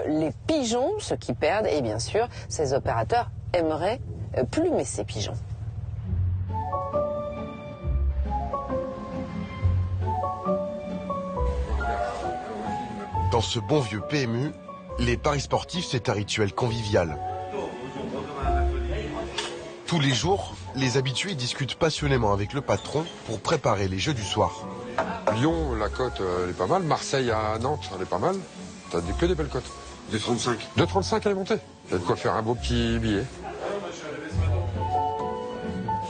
Les pigeons, ceux qui perdent, et bien sûr, ces opérateurs aimeraient plumer ces pigeons. Dans ce bon vieux PMU, les paris sportifs, c'est un rituel convivial. Tous les jours, les habitués discutent passionnément avec le patron pour préparer les jeux du soir. Lyon, la cote, elle est pas mal. Marseille à Nantes, elle est pas mal. T'as que des belles cotes. 2,35. 2,35, elle est montée. Il y a de quoi faire un beau petit billet.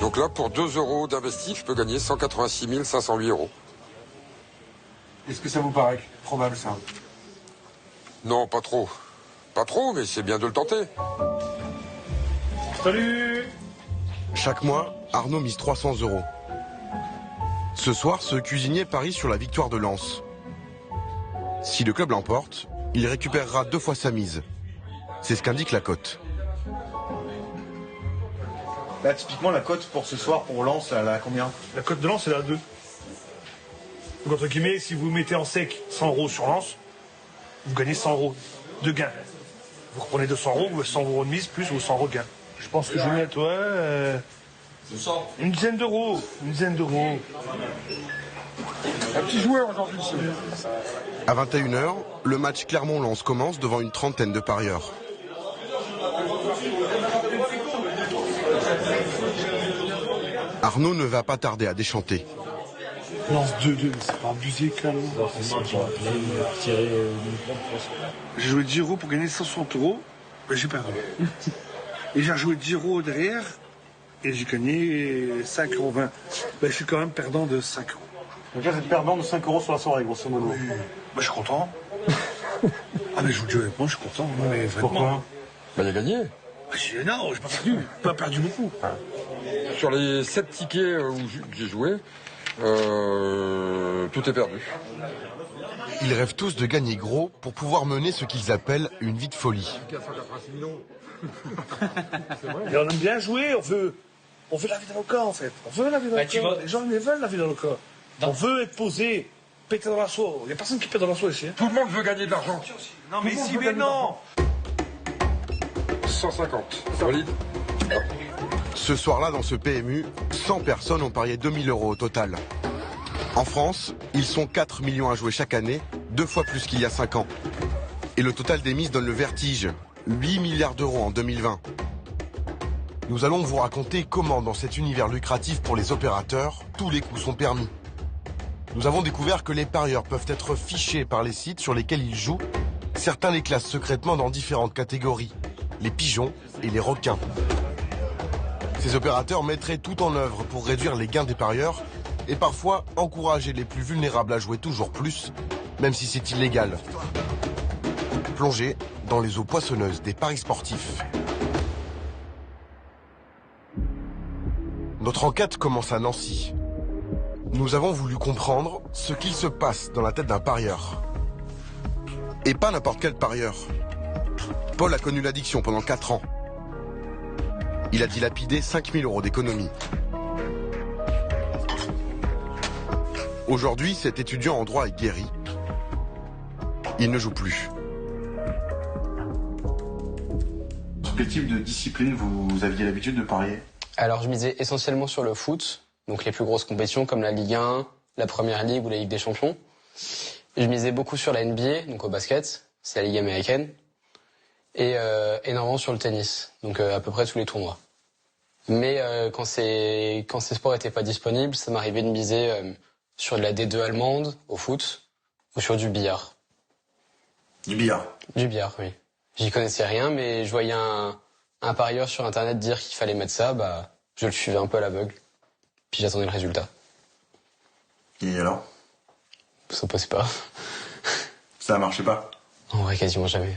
Donc là, pour 2 € d'investi, je peux gagner 186 508 €. Est-ce que ça vous paraît probable, ça? Non, pas trop. Pas trop, mais c'est bien de le tenter. Salut! Chaque mois, Arnaud mise 300 €. Ce soir, ce cuisinier parie sur la victoire de Lens. Si le club l'emporte, il récupérera 2 fois sa mise. C'est ce qu'indique la cote. Là, typiquement, la cote pour ce soir, pour Lens, elle a combien? La cote de Lens, elle est à 2. Donc, entre guillemets, si vous mettez en sec 100 € sur Lens, vous gagnez 100 € de gain. Vous reprenez 200 €, vous avez 100 € de mise, plus vos 100 € de gain. Je pense que je vais mettre, une dizaine d'euros. Une dizaine d'euros. Un petit joueur aujourd'hui, monsieur. À 21 h, le match Clermont-Lens commence devant une trentaine de parieurs. Arnaud ne va pas tarder à déchanter. Lance 2-2, mais c'est pas abusé quand même. J'ai joué 10 € pour gagner 160 €, mais j'ai perdu. Et j'ai rejoué 10 € derrière, et j'ai gagné 5,20 €. Ben, je suis quand même perdant de 5 €. Donc là, vous êtes perdant de 5 € sur la soirée, grosso modo. Oui. Ben, je suis content. Ah, mais je vous dis honnêtement, je suis content. Mais Pourquoi? Bah, il a gagné. Non, j'ai pas perdu. Pas perdu beaucoup. Sur les 7 tickets où j'ai joué, tout est perdu. Ils rêvent tous de gagner gros pour pouvoir mener ce qu'ils appellent une vie de folie. Et on aime bien jouer, on veut la vie d'avocat en fait. On veut la vie d'avocat. Les gens ils veulent la vie d'avocat. On veut être posé, péter dans la soie. Il n'y a personne qui pète dans la soie ici. Hein. Tout le monde veut gagner de l'argent. Non mais si, mais non. 150, ça valide. Ce soir-là, dans ce PMU, 100 personnes ont parié 2000 € au total. En France, ils sont 4 millions à jouer chaque année, 2 fois plus qu'il y a 5 ans. Et le total des mises donne le vertige, 8 milliards d'euros en 2020. Nous allons vous raconter comment, dans cet univers lucratif pour les opérateurs, tous les coups sont permis. Nous avons découvert que les parieurs peuvent être fichés par les sites sur lesquels ils jouent. Certains les classent secrètement dans différentes catégories, les pigeons et les requins. Ces opérateurs mettraient tout en œuvre pour réduire les gains des parieurs et parfois encourager les plus vulnérables à jouer toujours plus, même si c'est illégal. Plongez dans les eaux poissonneuses des paris sportifs. Notre enquête commence à Nancy. Nous avons voulu comprendre ce qu'il se passe dans la tête d'un parieur. Et pas n'importe quel parieur. Paul a connu l'addiction pendant 4 ans. Il a dilapidé 5000 € d'économie. Aujourd'hui, cet étudiant en droit est guéri. Il ne joue plus. Sur quel type de discipline vous aviez l'habitude de parier? Alors, je misais essentiellement sur le foot, donc les plus grosses compétitions comme la Ligue 1, la Première Ligue ou la Ligue des Champions. Je misais beaucoup sur la NBA, donc au basket, c'est la Ligue américaine, et énormément sur le tennis, donc à peu près tous les tournois. Mais quand ces sports n'étaient pas disponibles, ça m'arrivait de miser sur de la D2 allemande au foot ou sur du billard. Du billard? Du billard, oui. J'y connaissais rien, mais je voyais un parieur sur Internet dire qu'il fallait mettre ça, bah je le suivais un peu à l'aveugle. Puis j'attendais le résultat. Et alors? Ça passait pas. Ça marchait pas? En vrai, quasiment jamais.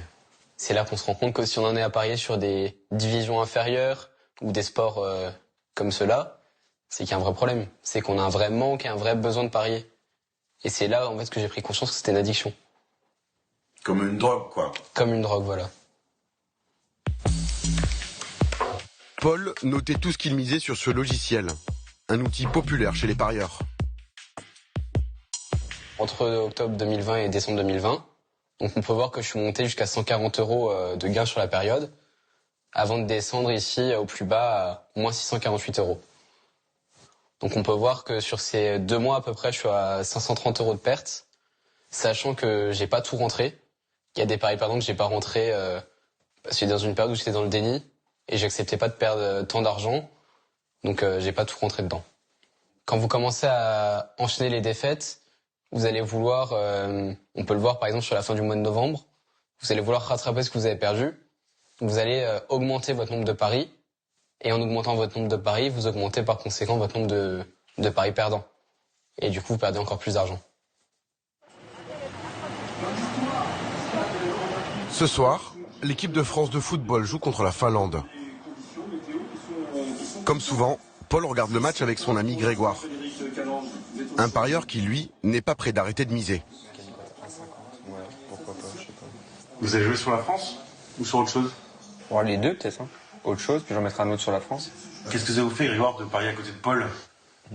C'est là qu'on se rend compte que si on en est à parier sur des divisions inférieures ou des sports comme ceux-là, c'est qu'il y a un vrai problème. C'est qu'on a un vrai manque et un vrai besoin de parier. Et c'est là, en fait, que j'ai pris conscience que c'était une addiction. Comme une drogue, quoi. Comme une drogue, voilà. Paul notait tout ce qu'il misait sur ce logiciel, un outil populaire chez les parieurs. Entre octobre 2020 et décembre 2020, Donc on peut voir que je suis monté jusqu'à 140 € de gain sur la période, avant de descendre ici au plus bas à moins 648 €. Donc on peut voir que sur ces 2 mois à peu près, je suis à 530 € de perte, sachant que j'ai pas tout rentré. Il y a des paris perdants que j'ai pas rentré parce que dans une période où j'étais dans le déni et j'acceptais pas de perdre tant d'argent, donc j'ai pas tout rentré dedans. Quand vous commencez à enchaîner les défaites, vous allez vouloir, on peut le voir par exemple sur la fin du mois de novembre, vous allez vouloir rattraper ce que vous avez perdu. Vous allez augmenter votre nombre de paris, et en augmentant votre nombre de paris, vous augmentez par conséquent votre nombre de paris perdants. Et du coup, vous perdez encore plus d'argent. Ce soir, l'équipe de France de football joue contre la Finlande. Comme souvent, Paul regarde le match avec son ami Grégoire. Un parieur qui, lui, n'est pas prêt d'arrêter de miser. Vous avez joué sur la France ou sur autre chose? Bon, les deux peut-être, hein. Autre chose, puis j'en mettrai un autre sur la France. Qu'est-ce que ça vous fait, Grégoire, de parier à côté de Paul?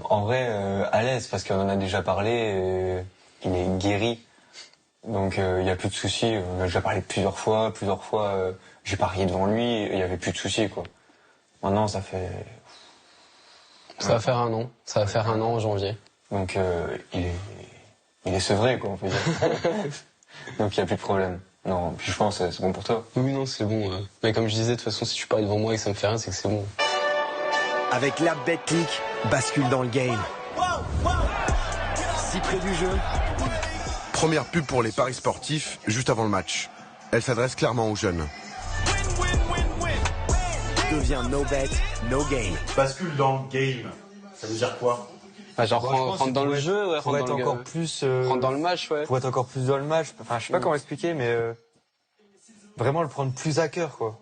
En vrai, à l'aise, parce qu'on en a déjà parlé, il est guéri. Donc il n'y a plus de soucis. On a déjà parlé plusieurs fois, j'ai parié devant lui, il n'y avait plus de soucis, quoi. Maintenant, ça fait... Ça va faire 1 an. Ça va faire 1 an en janvier. Donc il est sevré, quoi, on peut dire. Donc il n'y a plus de problème. Non, puis je pense que c'est bon pour toi. Oui, non, c'est bon. Mais comme je disais, de toute façon, si tu paries devant moi et que ça me fait rien, c'est que c'est bon. Avec l'app BetClick, bascule dans le game. Si près du jeu. Première pub pour les paris sportifs, juste avant le match. Elle s'adresse clairement aux jeunes. Devient no bet, no game. Bascule dans le game, ça veut dire quoi? Bah, genre Bon, rentre dans le jeu, ouais, pour être rentre encore plus... rentre dans le match, ouais. Pour être encore plus dans le match. Enfin, je sais pas comment expliquer, mais vraiment le prendre plus à cœur, quoi.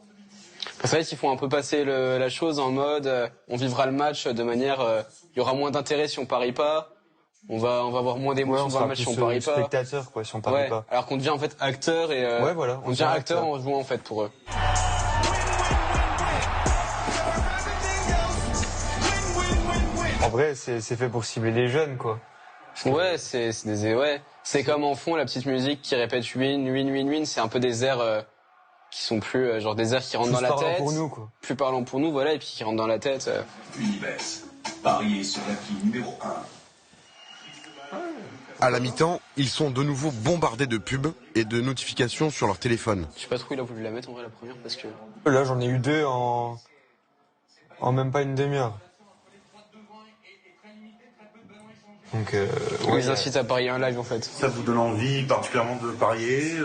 C'est vrai qu'il faut un peu passer la chose en mode on vivra le match de manière il y aura moins d'intérêt si on parie pas, on va avoir moins d'émotions dans le match si on parie pas. Spectateur, quoi, si on parie pas. Alors qu'on devient en fait acteur et ouais, voilà, on devient acteur en jouant en fait pour eux. En vrai, c'est fait pour cibler les jeunes, quoi. Ouais, c'est comme en fond la petite musique qui répète win win win win, c'est un peu des airs qui sont plus genre des airs qui rentrent dans la tête. Pour nous, quoi. Plus parlant pour nous, voilà, et puis qui rentrent dans la tête. Unibet, pariez sur l'appli numéro 1. À la mi-temps, ils sont de nouveau bombardés de pubs et de notifications sur leur téléphone. Je sais pas trop où il a voulu la mettre en vrai la première parce que... Là, j'en ai eu 2 en même pas une demi-heure. Donc, ils incitent à parier un live en fait. Ça vous donne envie particulièrement de parier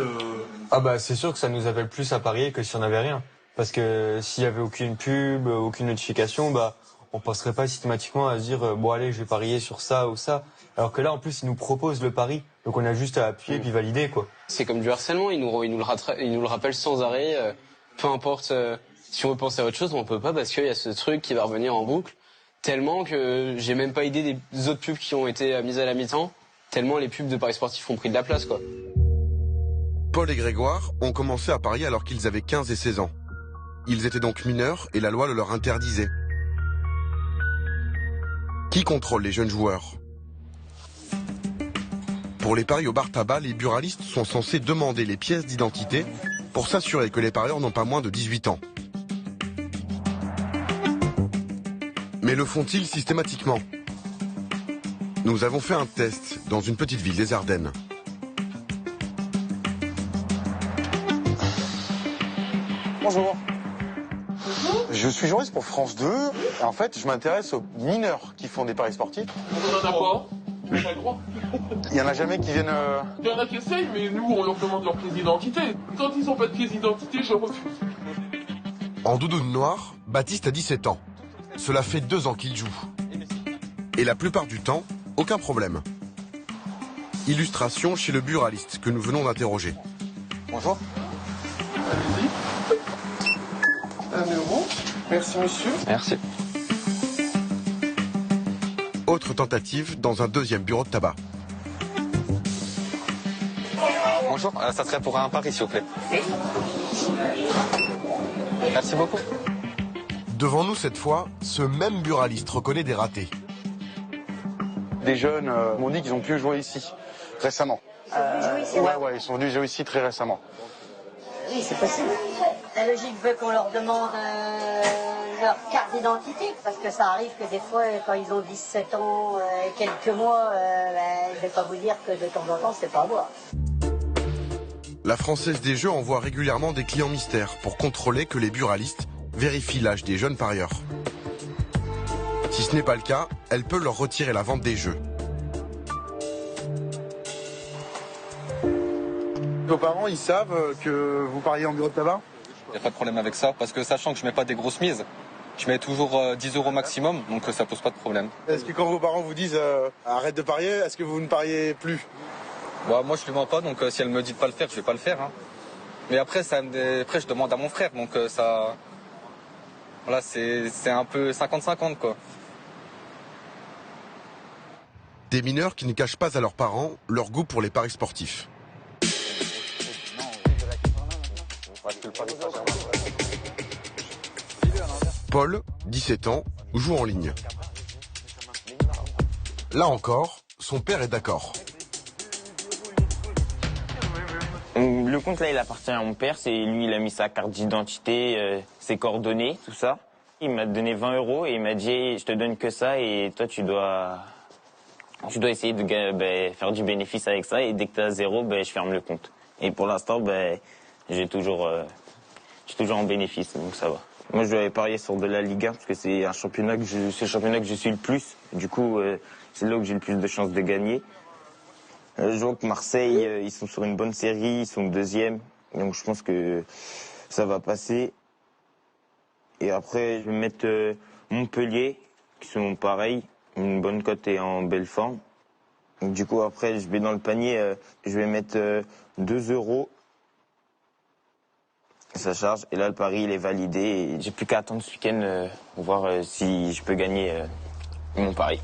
Ah bah c'est sûr que ça nous appelle plus à parier que si on n'avait rien. Parce que s'il y avait aucune pub, aucune notification, bah on passerait pas systématiquement à se dire bon allez je vais parier sur ça ou ça. Alors que là en plus ils nous proposent le pari, donc on a juste à appuyer puis valider quoi. C'est comme du harcèlement, ils nous le rappellent sans arrêt. Peu importe si on veut penser à autre chose, on peut pas parce qu'il y a ce truc qui va revenir en boucle. Tellement que j'ai même pas idée des autres pubs qui ont été mises à la mi-temps. Tellement les pubs de paris sportifs ont pris de la place, quoi. Paul et Grégoire ont commencé à parier alors qu'ils avaient 15 et 16 ans. Ils étaient donc mineurs et la loi le leur interdisait. Qui contrôle les jeunes joueurs? Pour les paris au bar tabac, les buralistes sont censés demander les pièces d'identité pour s'assurer que les parieurs n'ont pas moins de 18 ans. Mais le font-ils systématiquement? Nous avons fait un test dans une petite ville des Ardennes. Bonjour. Je suis journaliste pour France 2. Et en fait, je m'intéresse aux mineurs qui font des paris sportifs. On en a pas. Mais j'ai le droit. Il y en a jamais qui viennent... Il y en a qui essayent, mais nous, on leur demande leur pièce d'identité. Quand ils n'ont pas de pièce d'identité, je refuse. En doudoune noire, Baptiste a 17 ans. Cela fait 2 ans qu'il joue. Et la plupart du temps, aucun problème. Illustration chez le buraliste que nous venons d'interroger. Bonjour. Allez-y. 1 euro. Merci, monsieur. Merci. Autre tentative dans un deuxième bureau de tabac. Bonjour, ça serait pour un pari s'il vous plaît. Merci beaucoup. Devant nous cette fois, ce même buraliste reconnaît des ratés. Des jeunes m'ont dit qu'ils ont pu jouer ici, récemment. Ouais, ils sont venus jouer ici très récemment. Oui, c'est possible. La logique veut qu'on leur demande leur carte d'identité, parce que ça arrive que des fois, quand ils ont 17 ans et quelques mois, je vais pas vous dire que de temps en temps, c'est pas à voir. La Française des Jeux envoie régulièrement des clients mystères pour contrôler que les buralistes vérifient l'âge des jeunes parieurs. Si ce n'est pas le cas, elle peut leur retirer la vente des jeux. Vos parents, ils savent que vous pariez en bureau de tabac? Il n'y a pas de problème avec ça, parce que sachant que je mets pas des grosses mises, je mets toujours 10 € maximum, donc ça pose pas de problème. Est-ce que quand vos parents vous disent arrête de parier, est-ce que vous ne pariez plus? Bah, moi je lui mens pas, donc si elle me dit de pas le faire, je vais pas le faire. Hein. Mais après, après je demande à mon frère, donc ça... Voilà, c'est un peu 50-50 quoi. Des mineurs qui ne cachent pas à leurs parents leur goût pour les paris sportifs. Paul, 17 ans, joue en ligne. Là encore, son père est d'accord. Le compte là, il appartient à mon père. C'est lui, il a mis sa carte d'identité, ses coordonnées, tout ça. Il m'a donné 20 € et il m'a dit, je te donne que ça et toi tu dois essayer de faire du bénéfice avec ça et dès que tu as 0, je ferme le compte. Et pour l'instant, je suis toujours en bénéfice, donc ça va. Moi, je dois parier sur de la Ligue 1 parce que c'est le championnat que je suis le plus. Du coup, c'est là où j'ai le plus de chances de gagner. Je vois que Marseille, ils sont sur une bonne série, ils sont deuxième. Donc je pense que ça va passer. Et après, je vais mettre Montpellier, qui sont pareils, une bonne cote et en belle forme. Donc, du coup, après, je vais dans le panier, je vais mettre 2 €. Ça charge. Et là, le pari, il est validé. Et j'ai plus qu'à attendre ce week-end pour voir si je peux gagner mon pari.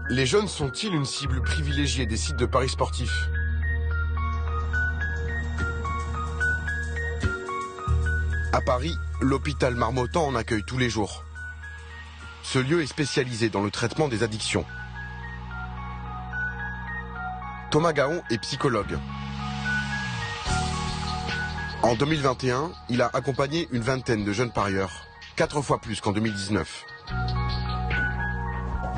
Les jeunes sont-ils une cible privilégiée des sites de paris sportifs? À Paris, l'hôpital Marmottan en accueille tous les jours. Ce lieu est spécialisé dans le traitement des addictions. Thomas Gaon est psychologue. En 2021, il a accompagné une vingtaine de jeunes parieurs, 4 fois plus qu'en 2019.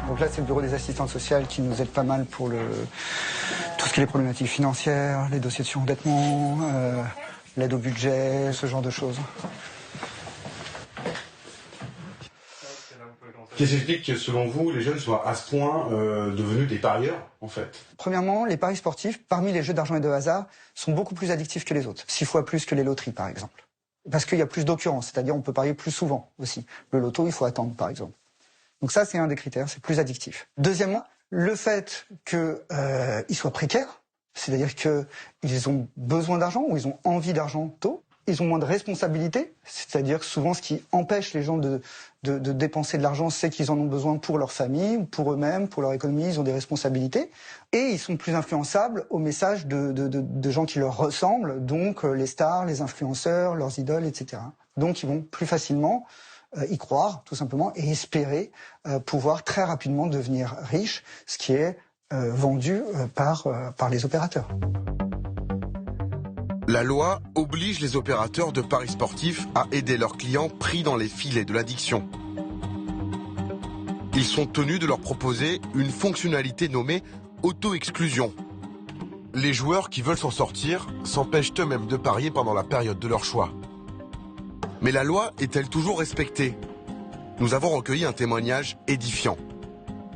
Donc là, c'est le bureau des assistantes sociales qui nous aide pas mal pour tout ce qui est les problématiques financières, les dossiers de surendettement, l'aide au budget, ce genre de choses. Qu'est-ce qui explique que, selon vous, les jeunes soient à ce point devenus des parieurs, en fait? Premièrement, les paris sportifs, parmi les jeux d'argent et de hasard, sont beaucoup plus addictifs que les autres. 6 fois plus que les loteries, par exemple. Parce qu'il y a plus d'occurrences, c'est-à-dire on peut parier plus souvent aussi. Le loto, il faut attendre, par exemple. Donc ça, c'est un des critères, c'est plus addictif. Deuxièmement, le fait qu'ils soient précaires, c'est-à-dire qu'ils ont besoin d'argent ou ils ont envie d'argent tôt, ils ont moins de responsabilités, c'est-à-dire que souvent ce qui empêche les gens de dépenser de l'argent, c'est qu'ils en ont besoin pour leur famille, ou pour eux-mêmes, pour leur économie, ils ont des responsabilités. Et ils sont plus influençables aux messages de gens qui leur ressemblent, donc les stars, les influenceurs, leurs idoles, etc. Donc ils vont plus facilement y croire, tout simplement, et espérer pouvoir très rapidement devenir riches, ce qui est vendu par les opérateurs. La loi oblige les opérateurs de paris sportifs à aider leurs clients pris dans les filets de l'addiction. Ils sont tenus de leur proposer une fonctionnalité nommée auto-exclusion. Les joueurs qui veulent s'en sortir s'empêchent eux-mêmes de parier pendant la période de leur choix. Mais la loi est-elle toujours respectée? Nous avons recueilli un témoignage édifiant.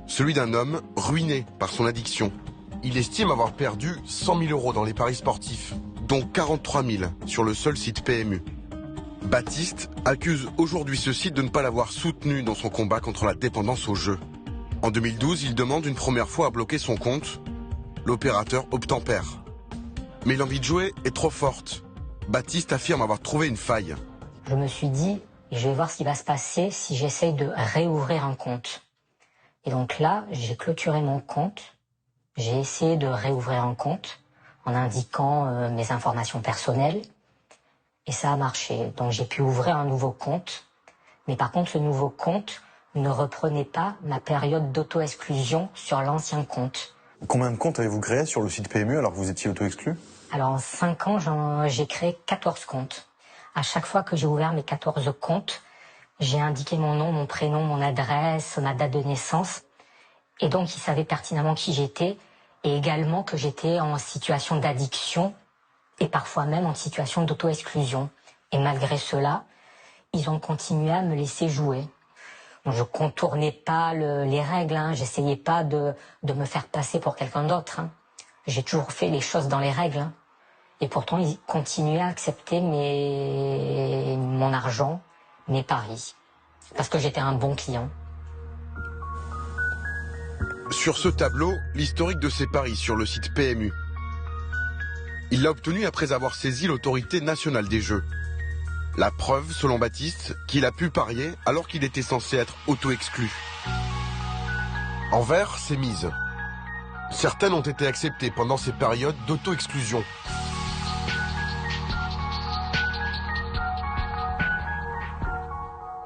Celui d'un homme ruiné par son addiction. Il estime avoir perdu 100 000 € dans les paris sportifs, dont 43 000 sur le seul site PMU. Baptiste accuse aujourd'hui ce site de ne pas l'avoir soutenu dans son combat contre la dépendance au jeu. En 2012, il demande une première fois à bloquer son compte. L'opérateur obtempère. Mais l'envie de jouer est trop forte. Baptiste affirme avoir trouvé une faille. Je me suis dit, je vais voir ce qui va se passer si j'essaye de réouvrir un compte. Et donc là, j'ai clôturé mon compte. J'ai essayé de réouvrir un compte en indiquant mes informations personnelles. Et ça a marché. Donc j'ai pu ouvrir un nouveau compte. Mais par contre, ce nouveau compte ne reprenait pas ma période d'auto-exclusion sur l'ancien compte. Combien de comptes avez-vous créé sur le site PMU alors que vous étiez auto-exclu? Alors en 5 ans, j'ai créé 14 comptes. À chaque fois que j'ai ouvert mes 14 comptes, j'ai indiqué mon nom, mon prénom, mon adresse, ma date de naissance. Et donc ils savaient pertinemment qui j'étais et également que j'étais en situation d'addiction et parfois même en situation d'auto-exclusion. Et malgré cela, ils ont continué à me laisser jouer. Je contournais pas les règles, hein. J'essayais pas de me faire passer pour quelqu'un d'autre. Hein. J'ai toujours fait les choses dans les règles. Hein. Et pourtant, ils continuaient à accepter mon argent, mes paris. Parce que j'étais un bon client. Sur ce tableau, l'historique de ses paris sur le site PMU. Il l'a obtenu après avoir saisi l'autorité nationale des jeux. La preuve, selon Baptiste, qu'il a pu parier alors qu'il était censé être auto-exclu. En vert, c'est mises. Certaines ont été acceptées pendant ces périodes d'auto-exclusion.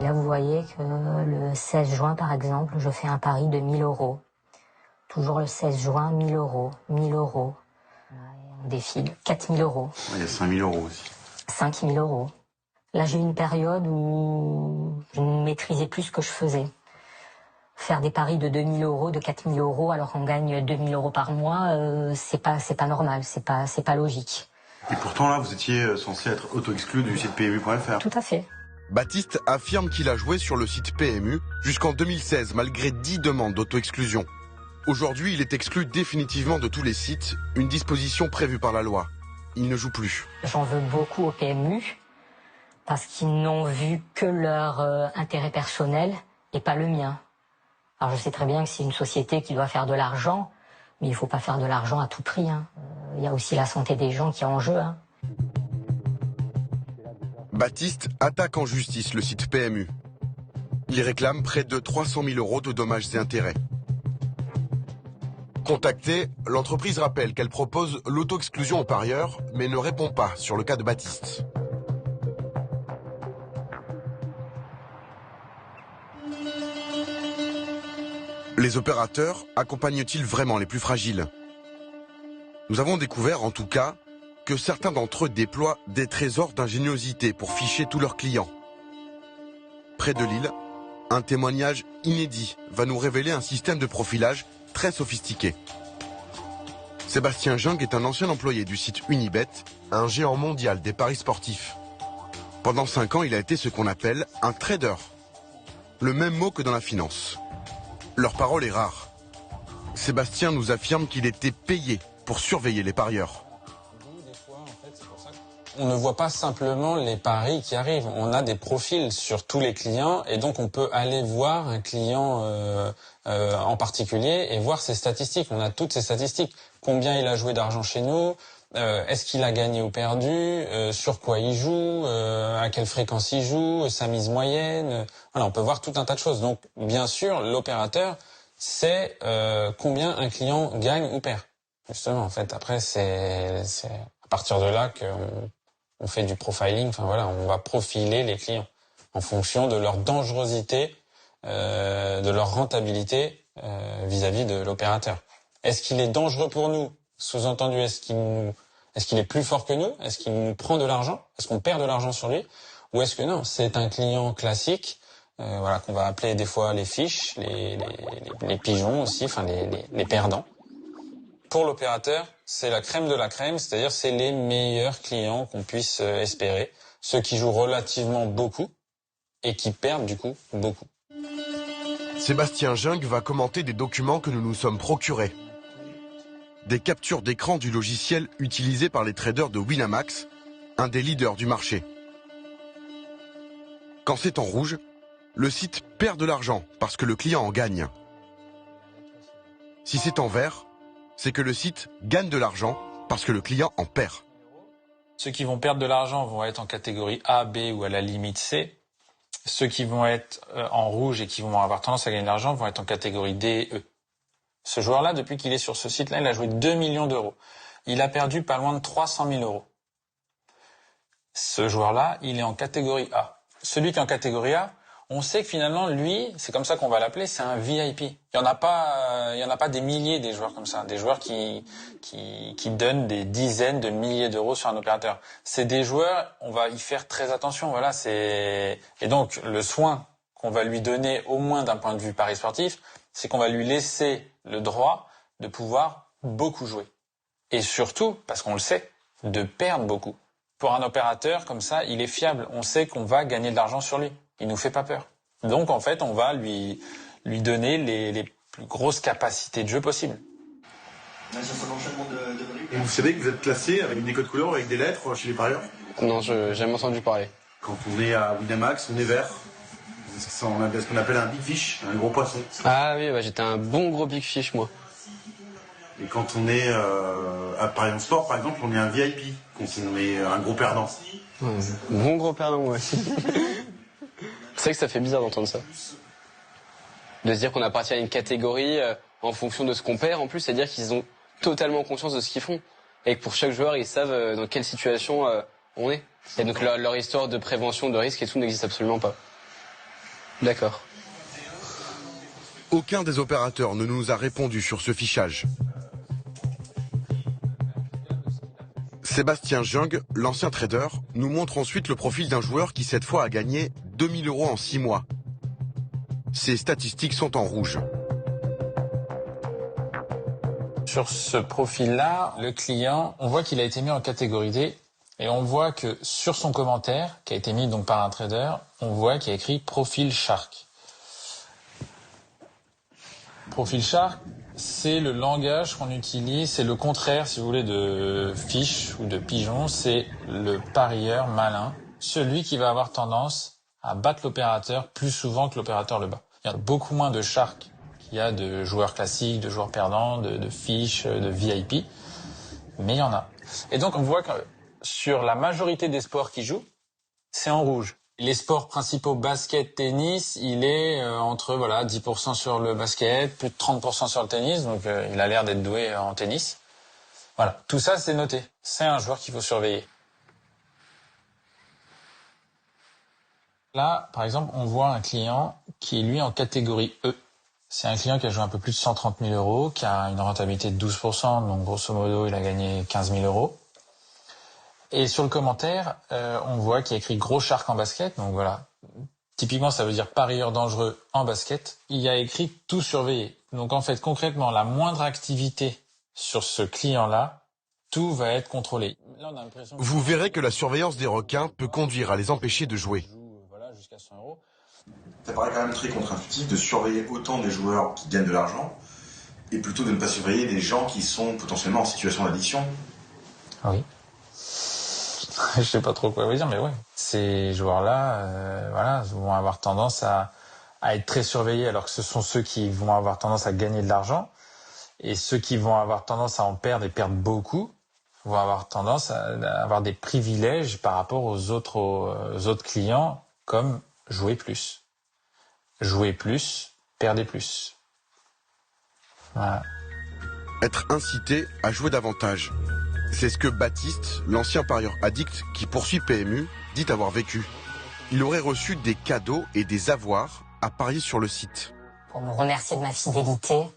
Là, vous voyez que le 16 juin, par exemple, je fais un pari de 1 000 euros. Toujours le 16 juin, 1 000 euros, 1 000 euros. On défile, 4 000 euros. Il y a 5 000 euros aussi. 5 000 euros. Là, j'ai eu une période où je ne maîtrisais plus ce que je faisais. Faire des paris de 2 000 euros, de 4 000 euros, alors qu'on gagne 2 000 euros par mois, c'est pas normal, c'est pas logique. Et pourtant, là, vous étiez censé être auto-exclu du site PMU.fr. Tout à fait. Baptiste affirme qu'il a joué sur le site PMU jusqu'en 2016, malgré 10 demandes d'auto-exclusion. Aujourd'hui, il est exclu définitivement de tous les sites, une disposition prévue par la loi. Il ne joue plus. J'en veux beaucoup au PMU, parce qu'ils n'ont vu que leur intérêt personnel et pas le mien. Alors je sais très bien que c'est une société qui doit faire de l'argent, mais il ne faut pas faire de l'argent à tout prix. Hein. Il y a aussi la santé des gens qui est en jeu. Hein. Baptiste attaque en justice le site PMU. Il réclame près de 300 000 euros de dommages et intérêts. Contactée, l'entreprise rappelle qu'elle propose l'auto-exclusion aux parieurs, mais ne répond pas sur le cas de Baptiste. Les opérateurs accompagnent-ils vraiment les plus fragiles? Nous avons découvert, en tout cas, que certains d'entre eux déploient des trésors d'ingéniosité pour ficher tous leurs clients. Près de Lille, un témoignage inédit va nous révéler un système de profilage très sophistiqué. Sébastien Jung est un ancien employé du site Unibet, un géant mondial des paris sportifs. Pendant 5 ans, il a été ce qu'on appelle un trader. Le même mot que dans la finance. Leur parole est rare. Sébastien nous affirme qu'il était payé pour surveiller les parieurs. On ne voit pas simplement les paris qui arrivent. On a des profils sur tous les clients et donc on peut aller voir un client en particulier et voir ses statistiques. On a toutes ses statistiques. Combien il a joué d'argent chez nous, est-ce qu'il a gagné ou perdu, sur quoi il joue, à quelle fréquence il joue, sa mise moyenne. Voilà, on peut voir tout un tas de choses. Donc bien sûr, l'opérateur sait combien un client gagne ou perd. Justement, en fait, après c'est à partir de là qu'on fait du profiling. Enfin voilà, on va profiler les clients en fonction de leur dangerosité, de leur rentabilité vis-à-vis de l'opérateur. Est-ce qu'il est dangereux pour nous? Sous-entendu, est-ce qu'il est plus fort que nous? Est-ce qu'il nous prend de l'argent? Est-ce qu'on perd de l'argent sur lui? Ou est-ce que non, c'est un client classique, voilà, qu'on va appeler des fois les fiches, les pigeons aussi, enfin les perdants. Pour l'opérateur, c'est la crème de la crème, c'est-à-dire c'est les meilleurs clients qu'on puisse espérer, ceux qui jouent relativement beaucoup et qui perdent du coup beaucoup. Sébastien Jung va commenter des documents que nous nous sommes procurés. Des captures d'écran du logiciel utilisé par les traders de Winamax, un des leaders du marché. Quand c'est en rouge, le site perd de l'argent parce que le client en gagne. Si c'est en vert, c'est que le site gagne de l'argent parce que le client en perd. Ceux qui vont perdre de l'argent vont être en catégorie A, B ou à la limite C. Ceux qui vont être en rouge et qui vont avoir tendance à gagner de l'argent vont être en catégorie D et E. Ce joueur-là, depuis qu'il est sur ce site-là, il a joué 2 millions d'euros. Il a perdu pas loin de 300 000 euros. Ce joueur-là, il est en catégorie A. Celui qui est en catégorie A, on sait que finalement, lui, c'est comme ça qu'on va l'appeler, c'est un VIP. Il y en a pas des milliers des joueurs comme ça, des joueurs qui donnent des dizaines de milliers d'euros sur un opérateur. C'est des joueurs, on va y faire très attention, voilà, et donc, le soin qu'on va lui donner, au moins d'un point de vue paris sportif, c'est qu'on va lui laisser le droit de pouvoir beaucoup jouer. Et surtout, parce qu'on le sait, de perdre beaucoup. Pour un opérateur comme ça, il est fiable. On sait qu'on va gagner de l'argent sur lui. Il nous fait pas peur. Donc en fait, on va lui donner les plus grosses capacités de jeu possibles. Et vous savez que vous êtes classé avec des codes couleurs, avec des lettres chez les parieurs? Non, j'ai jamais entendu parler. Quand on est à Winamax, on est vert. C'est ce qu'on appelle un big fish, un gros poisson. Ah oui, j'étais un bon gros big fish, moi. Et quand on est à Paris Sport, par exemple, on est un VIP, quand on est un gros perdant. Bon gros perdant, ouais. C'est vrai que ça fait bizarre d'entendre ça. De se dire qu'on appartient à une catégorie en fonction de ce qu'on perd. En plus, c'est-à-dire qu'ils ont totalement conscience de ce qu'ils font. Et que pour chaque joueur, ils savent dans quelle situation on est. Et donc leur histoire de prévention de risque et tout n'existe absolument pas. D'accord. Aucun des opérateurs ne nous a répondu sur ce fichage. Sébastien Jung, l'ancien trader, nous montre ensuite le profil d'un joueur qui cette fois a gagné 2000 € en 6 mois. Ses statistiques sont en rouge. Sur ce profil-là, le client, on voit qu'il a été mis en catégorie D et on voit que sur son commentaire, qui a été mis donc par un trader, on voit qu'il y a écrit profil Shark. Profil Shark, c'est le langage qu'on utilise, c'est le contraire, si vous voulez, de fiche ou de pigeon, c'est le parieur malin, celui qui va avoir tendance à battre l'opérateur plus souvent que l'opérateur le bat. Il y a beaucoup moins de sharks qu'il y a de joueurs classiques, de joueurs perdants, de fiches, de VIP, mais il y en a. Et donc on voit que sur la majorité des sports qui jouent, c'est en rouge. Les sports principaux, basket, tennis, il est entre 10% sur le basket, plus de 30% sur le tennis, donc il a l'air d'être doué en tennis. Voilà, tout ça c'est noté. C'est un joueur qu'il faut surveiller. Là, par exemple, on voit un client qui est lui en catégorie E. C'est un client qui a joué un peu plus de 130 000 €, qui a une rentabilité de 12%, donc grosso modo il a gagné 15 000 €. Et sur le commentaire, on voit qu'il y a écrit gros shark en basket. Donc voilà, typiquement ça veut dire parieur dangereux en basket. Il y a écrit tout surveiller. Donc en fait concrètement, la moindre activité sur ce client-là, tout va être contrôlé. Là, on a l'impression Vous verrez que la surveillance des requins peut conduire à les empêcher de jouer. Voilà, jusqu'à 100 €. Ça paraît quand même très contre-intuitif de surveiller autant des joueurs qui gagnent de l'argent et plutôt de ne pas surveiller des gens qui sont potentiellement en situation d'addiction. Oui. Je sais pas trop quoi vous dire, mais ouais. Ces joueurs-là, vont avoir tendance à être très surveillés, alors que ce sont ceux qui vont avoir tendance à gagner de l'argent, et ceux qui vont avoir tendance à en perdre et perdre beaucoup, vont avoir tendance à avoir des privilèges par rapport aux autres clients, comme jouer plus. Jouer plus, perdez plus. Voilà. Être incité à jouer davantage. C'est ce que Baptiste, l'ancien parieur addict qui poursuit PMU, dit avoir vécu. Il aurait reçu des cadeaux et des avoirs à parier sur le site. Pour me remercier de ma fidélité,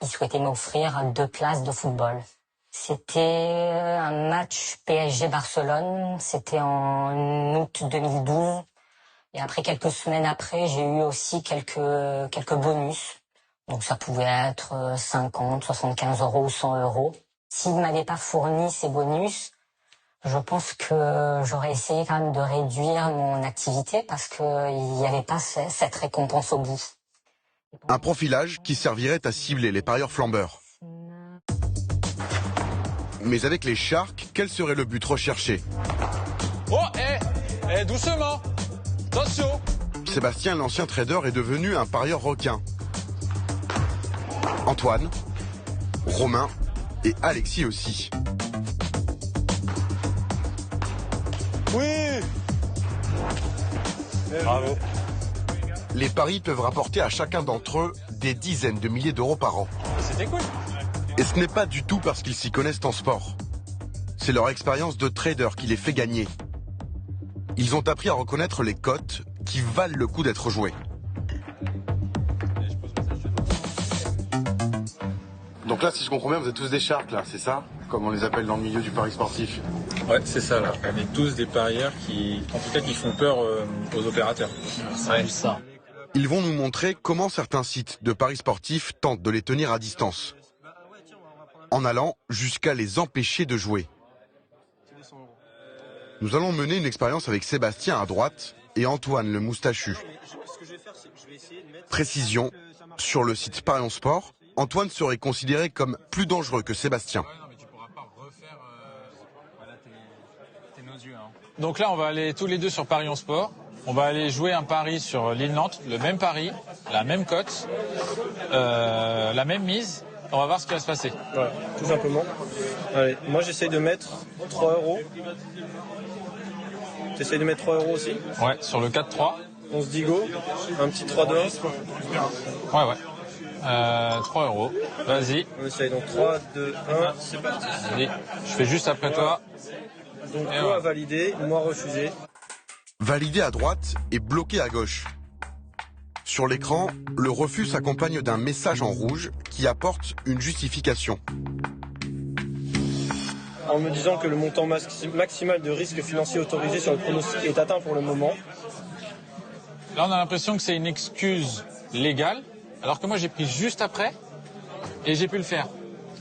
il souhaitait m'offrir 2 places de football. C'était un match PSG-Barcelone, c'était en août 2012. Et après, quelques semaines après, j'ai eu aussi quelques bonus. Donc ça pouvait être 50, 75 € ou 100 €. S'il ne m'avait pas fourni ces bonus, je pense que j'aurais essayé quand même de réduire mon activité parce qu'il n'y avait pas cette récompense au bout. Un profilage qui servirait à cibler les parieurs flambeurs. Mais avec les sharks, quel serait le but recherché? Oh, doucement. Attention. Sébastien, l'ancien trader, est devenu un parieur requin. Antoine, Romain et Alexis aussi. Oui. Bravo. Les paris peuvent rapporter à chacun d'entre eux des dizaines de milliers d'euros par an. C'était cool. Et ce n'est pas du tout parce qu'ils s'y connaissent en sport. C'est leur expérience de trader qui les fait gagner. Ils ont appris à reconnaître les cotes, qui valent le coup d'être joués. Donc là, si je comprends bien, vous êtes tous des sharks, là, c'est ça? Comme on les appelle dans le milieu du pari sportif. Ouais, c'est ça, là. On est tous des parieurs en tout cas, qui font peur aux opérateurs. C'est ça. Ils vont nous montrer comment certains sites de paris sportifs tentent de les tenir à distance, en allant jusqu'à les empêcher de jouer. Nous allons mener une expérience avec Sébastien à droite et Antoine le moustachu. Précision, sur le site Parions Sport, Antoine serait considéré comme plus dangereux que Sébastien. Donc là, on va aller tous les deux sur Parions Sport. On va aller jouer un pari sur l'île Nantes, le même pari, la même cote, la même mise. On va voir ce qui va se passer. Ouais, tout simplement. Allez, moi j'essaye de mettre 3 €. T'essayes de mettre 3 € aussi? Ouais, sur le 4-3. On se dit go. Un petit 3 d'or. Ouais. 3 €. Vas-y. On essaye donc 3, 2, 1, c'est parti. Vas-y. Je fais juste après toi. Donc toi validé, moi refusé. Validé à droite et bloqué à gauche. Sur l'écran, le refus s'accompagne d'un message en rouge qui apporte une justification. En me disant que le montant maximal de risque financier autorisé sur le pronostic est atteint pour le moment. Là, on a l'impression que c'est une excuse légale, alors que moi, j'ai pris juste après et j'ai pu le faire.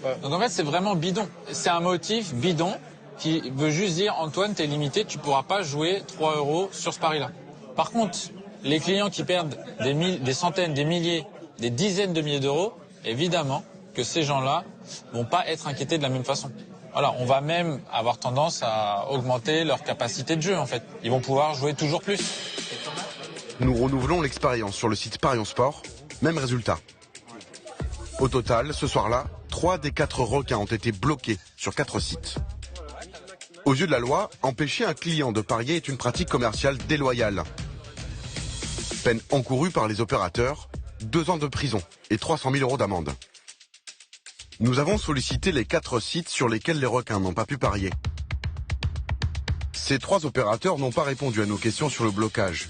Ouais. Donc en fait, c'est vraiment bidon. C'est un motif bidon qui veut juste dire, Antoine, t'es limité, tu pourras pas jouer 3 € sur ce pari-là. Par contre, les clients qui perdent des centaines, des milliers, des dizaines de milliers d'euros, évidemment que ces gens-là vont pas être inquiétés de la même façon. Voilà, on va même avoir tendance à augmenter leur capacité de jeu, en fait. Ils vont pouvoir jouer toujours plus. Nous renouvelons l'expérience sur le site Parions Sport. Même résultat. Au total, ce soir-là, 3 des 4 requins ont été bloqués sur 4 sites. Aux yeux de la loi, empêcher un client de parier est une pratique commerciale déloyale. Peine encourue par les opérateurs, 2 ans de prison et 300 000 € d'amende. Nous avons sollicité les 4 sites sur lesquels les requins n'ont pas pu parier. Ces 3 opérateurs n'ont pas répondu à nos questions sur le blocage.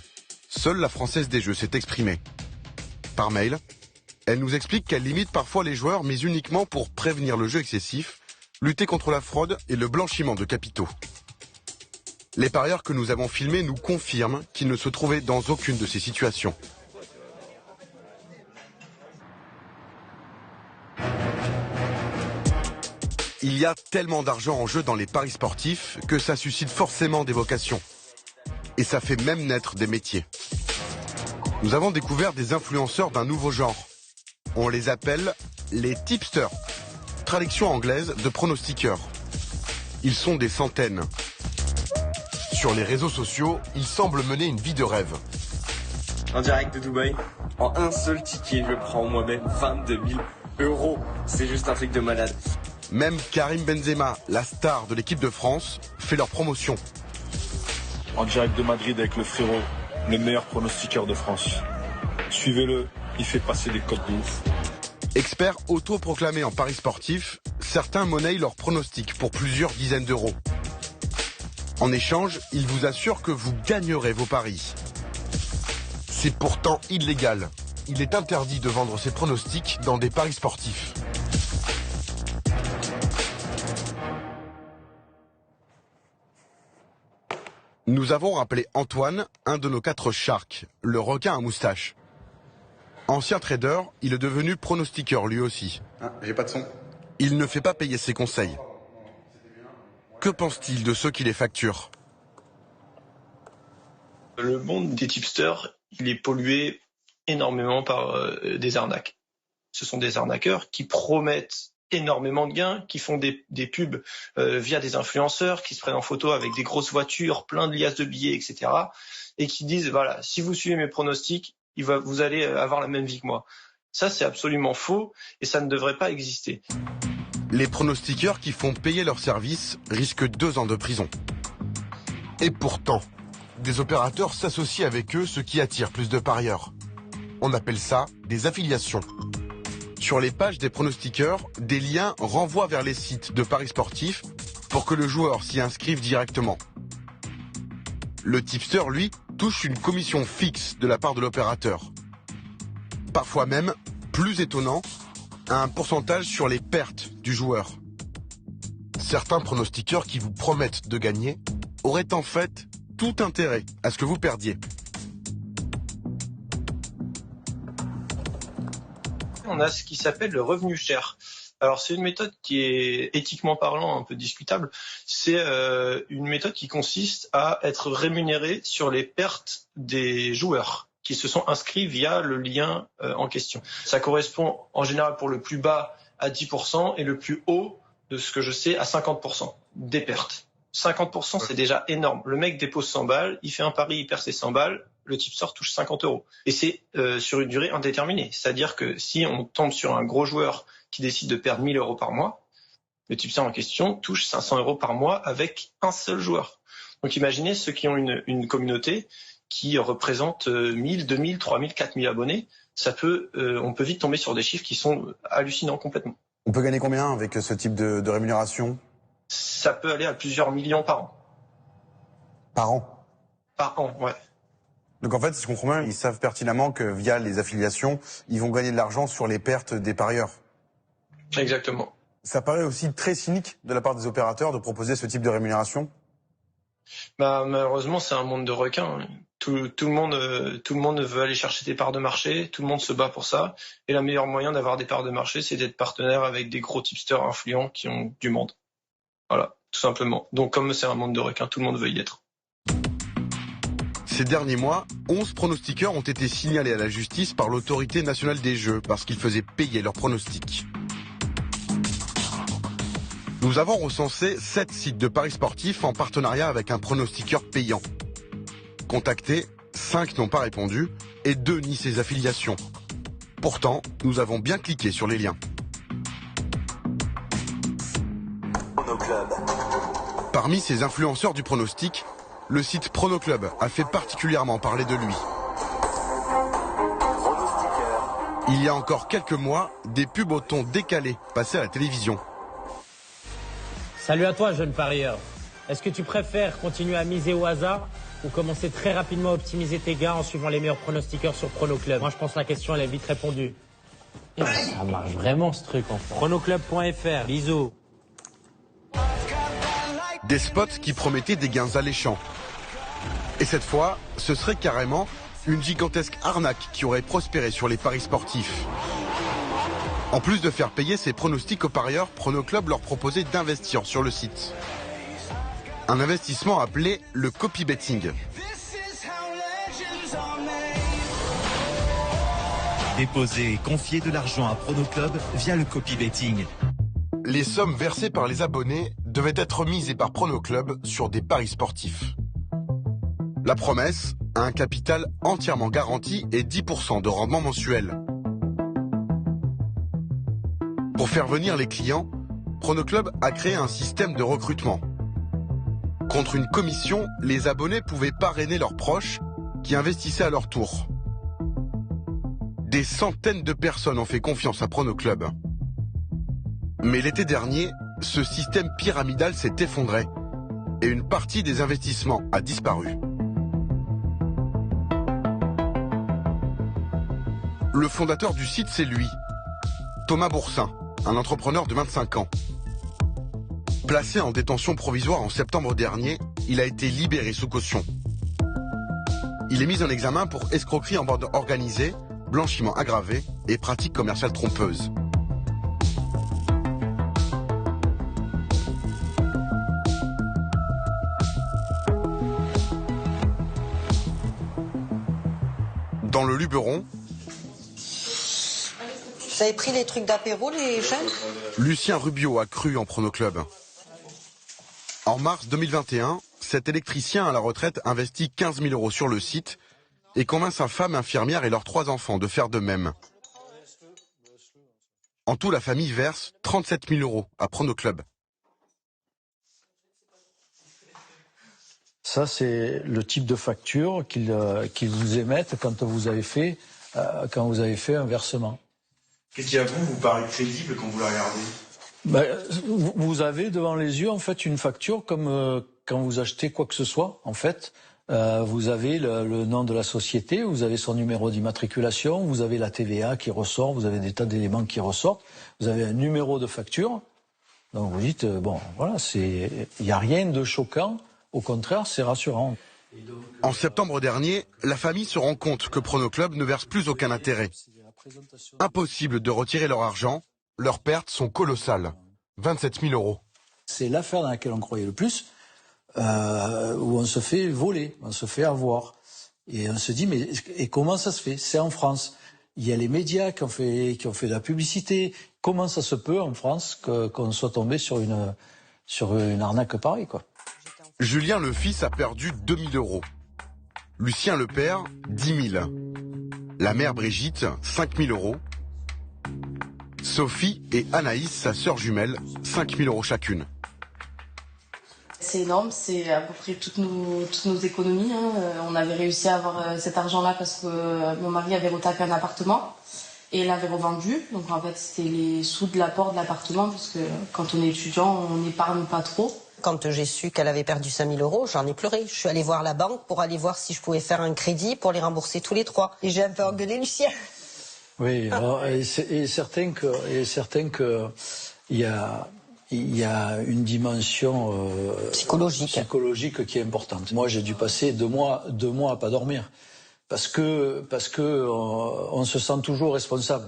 Seule la Française des Jeux s'est exprimée. Par mail, elle nous explique qu'elle limite parfois les joueurs, mais uniquement pour prévenir le jeu excessif, lutter contre la fraude et le blanchiment de capitaux. Les parieurs que nous avons filmés nous confirment qu'ils ne se trouvaient dans aucune de ces situations. Il y a tellement d'argent en jeu dans les paris sportifs que ça suscite forcément des vocations. Et ça fait même naître des métiers. Nous avons découvert des influenceurs d'un nouveau genre. On les appelle les tipsters, traduction anglaise de pronostiqueurs. Ils sont des centaines. Sur les réseaux sociaux, ils semblent mener une vie de rêve. En direct de Dubaï, en un seul ticket, je prends moi-même 22 000 €. C'est juste un truc de malade. Même Karim Benzema, la star de l'équipe de France, fait leur promotion. En direct de Madrid avec le frérot, le meilleur pronostiqueur de France. Suivez-le, il fait passer des cotes de ouf. Experts autoproclamés en paris sportifs, certains monnaient leurs pronostics pour plusieurs dizaines d'euros. En échange, ils vous assurent que vous gagnerez vos paris. C'est pourtant illégal. Il est interdit de vendre ses pronostics dans des paris sportifs. Nous avons rappelé Antoine, un de nos 4 sharks, le requin à moustache. Ancien trader, il est devenu pronostiqueur lui aussi. Ah, j'ai pas de son. Il ne fait pas payer ses conseils. Que pense-t-il de ceux qui les facturent? Le monde des tipsters, il est pollué énormément par des arnaques. Ce sont des arnaqueurs qui promettent énormément de gains, qui font des pubs via des influenceurs, qui se prennent en photo avec des grosses voitures, plein de liasses de billets, etc. Et qui disent, voilà, si vous suivez mes pronostics, vous allez avoir la même vie que moi. Ça, c'est absolument faux et ça ne devrait pas exister. Les pronostiqueurs qui font payer leurs services risquent 2 ans de prison. Et pourtant, des opérateurs s'associent avec eux, ce qui attire plus de parieurs. On appelle ça des affiliations. Sur les pages des pronostiqueurs, des liens renvoient vers les sites de paris sportifs pour que le joueur s'y inscrive directement. Le tipster, lui, touchent une commission fixe de la part de l'opérateur. Parfois même, plus étonnant, un pourcentage sur les pertes du joueur. Certains pronostiqueurs qui vous promettent de gagner auraient en fait tout intérêt à ce que vous perdiez. On a ce qui s'appelle le revenu share. Alors c'est une méthode qui est éthiquement parlant un peu discutable. C'est une méthode qui consiste à être rémunéré sur les pertes des joueurs qui se sont inscrits via le lien en question. Ça correspond en général pour le plus bas à 10% et le plus haut, de ce que je sais, à 50% des pertes. 50% c'est déjà énorme. Le mec dépose 100 balles, il fait un pari, il perd ses 100 balles, le tipster touche 50 €. Et c'est sur une durée indéterminée. C'est-à-dire que si on tombe sur un gros joueur qui décide de perdre 1 000 € par mois, le tipster en question touche 500 € par mois avec un seul joueur. Donc imaginez ceux qui ont une communauté qui représente 1000, 2000, 3000, 4000 abonnés. On peut vite tomber sur des chiffres qui sont hallucinants complètement. On peut gagner combien avec ce type de rémunération? Ça peut aller à plusieurs millions par an. Par an? Par an, ouais. Donc en fait, si je comprends bien, ils savent pertinemment que via les affiliations, ils vont gagner de l'argent sur les pertes des parieurs. Exactement. Ça paraît aussi très cynique de la part des opérateurs de proposer ce type de rémunération. Malheureusement, c'est un monde de requins. Tout le monde veut aller chercher des parts de marché, tout le monde se bat pour ça. Et le meilleur moyen d'avoir des parts de marché, c'est d'être partenaire avec des gros tipsters influents qui ont du monde. Voilà, tout simplement. Donc comme c'est un monde de requins, tout le monde veut y être. Ces derniers mois, 11 pronostiqueurs ont été signalés à la justice par l'autorité nationale des jeux parce qu'ils faisaient payer leurs pronostics. Nous avons recensé 7 sites de paris sportifs en partenariat avec un pronostiqueur payant. Contactés, 5 n'ont pas répondu et 2 nient ses affiliations. Pourtant, nous avons bien cliqué sur les liens. Parmi ces influenceurs du pronostic, le site Pronoclub a fait particulièrement parler de lui. Il y a encore quelques mois, des pubs au ton décalé passaient à la télévision. Salut à toi, jeune parieur. Est-ce que tu préfères continuer à miser au hasard ou commencer très rapidement à optimiser tes gains en suivant les meilleurs pronostiqueurs sur Pronoclub? Moi, je pense que la question, elle est vite répondue. Et ça marche vraiment, ce truc, en fait. Pronoclub.fr, bisous. Des spots qui promettaient des gains alléchants. Et cette fois, ce serait carrément une gigantesque arnaque qui aurait prospéré sur les paris sportifs. En plus de faire payer ses pronostics aux parieurs, Pronoclub leur proposait d'investir sur le site. Un investissement appelé le copy-betting. Déposer et confier de l'argent à Pronoclub via le copy-betting. Les sommes versées par les abonnés devaient être misées par Pronoclub sur des paris sportifs. La promesse, un capital entièrement garanti et 10% de rendement mensuel. Pour faire venir les clients, Pronoclub a créé un système de recrutement. Contre une commission, les abonnés pouvaient parrainer leurs proches qui investissaient à leur tour. Des centaines de personnes ont fait confiance à Pronoclub. Mais l'été dernier, ce système pyramidal s'est effondré et une partie des investissements a disparu. Le fondateur du site, c'est lui, Thomas Boursin, un entrepreneur de 25 ans. Placé en détention provisoire en septembre dernier, il a été libéré sous caution. Il est mis en examen pour escroquerie en bande organisée, blanchiment aggravé et pratique commerciale trompeuse. Dans le Luberon, vous avez pris les trucs d'apéro, les jeunes? Lucien Rubio a cru en Pronoclub. En mars 2021, cet électricien à la retraite investit 15 000 € sur le site et convainc sa femme infirmière et leurs 3 enfants de faire de même. En tout, la famille verse 37 000 € à Pronoclub. Ça, c'est le type de facture qu'ils vous émettent quand vous avez fait un versement. Qu'est-ce qui à vous paraît crédible quand vous la regardez? Vous avez devant les yeux en fait une facture comme quand vous achetez quoi que ce soit en fait. vous avez le nom de la société, vous avez son numéro d'immatriculation, vous avez la TVA qui ressort, vous avez des tas d'éléments qui ressortent, vous avez un numéro de facture. Donc vous dites, bon, voilà, il n'y a rien de choquant, au contraire, c'est rassurant. En septembre dernier, la famille se rend compte que Prono Club ne verse plus aucun intérêt. Impossible de retirer leur argent, leurs pertes sont colossales, 27 000 €. C'est l'affaire dans laquelle on croyait le plus, où on se fait voler, on se fait avoir. Et on se dit, mais et comment ça se fait? C'est en France. Il y a les médias qui ont fait de la publicité. Comment ça se peut en France qu'on soit tombé sur une arnaque pareille, quoi? Julien le fils a perdu 2 000 €. Lucien le père, 10 000. La mère Brigitte, 5 000 €. Sophie et Anaïs, sa sœur jumelle, 5 000 € chacune. C'est énorme, c'est à peu près toutes nos économies. On avait réussi à avoir cet argent-là parce que mon mari avait retapé un appartement et l'avait revendu. Donc en fait, c'était les sous de l'apport de l'appartement parce que quand on est étudiant, on n'épargne pas trop. Quand j'ai su qu'elle avait perdu 5 000 €, j'en ai pleuré. Je suis allée voir la banque pour aller voir si je pouvais faire un crédit pour les rembourser tous les 3. Et j'ai un peu engueulé Lucien. Oui, alors, et certain que il y a une dimension psychologique qui est importante. Moi, j'ai dû passer 2 mois à pas dormir parce que on se sent toujours responsable.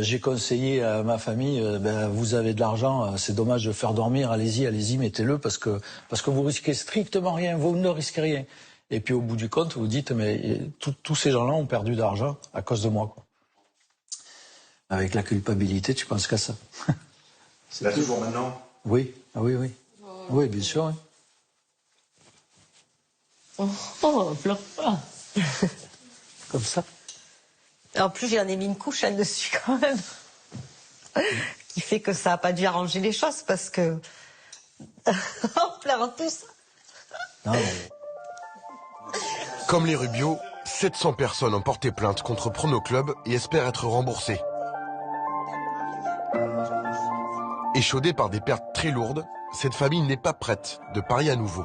J'ai conseillé à ma famille, vous avez de l'argent, c'est dommage de faire dormir, allez-y, mettez-le parce que vous risquez strictement rien, vous ne risquez rien. Et puis au bout du compte, vous dites, mais tous ces gens-là ont perdu d'argent à cause de moi, quoi. Avec la culpabilité, tu penses qu'à ça. C'est là toujours maintenant? Oui, oui. Oui, bien sûr. Oui. Pleure pas. Comme ça. En plus, j'en ai mis une couche dessus quand même. Qui fait que ça n'a pas dû arranger les choses parce que... on pleure tous. Non, Comme les Rubio, 700 personnes ont porté plainte contre Prono Club et espèrent être remboursées. Échaudée par des pertes très lourdes, cette famille n'est pas prête de parier à nouveau.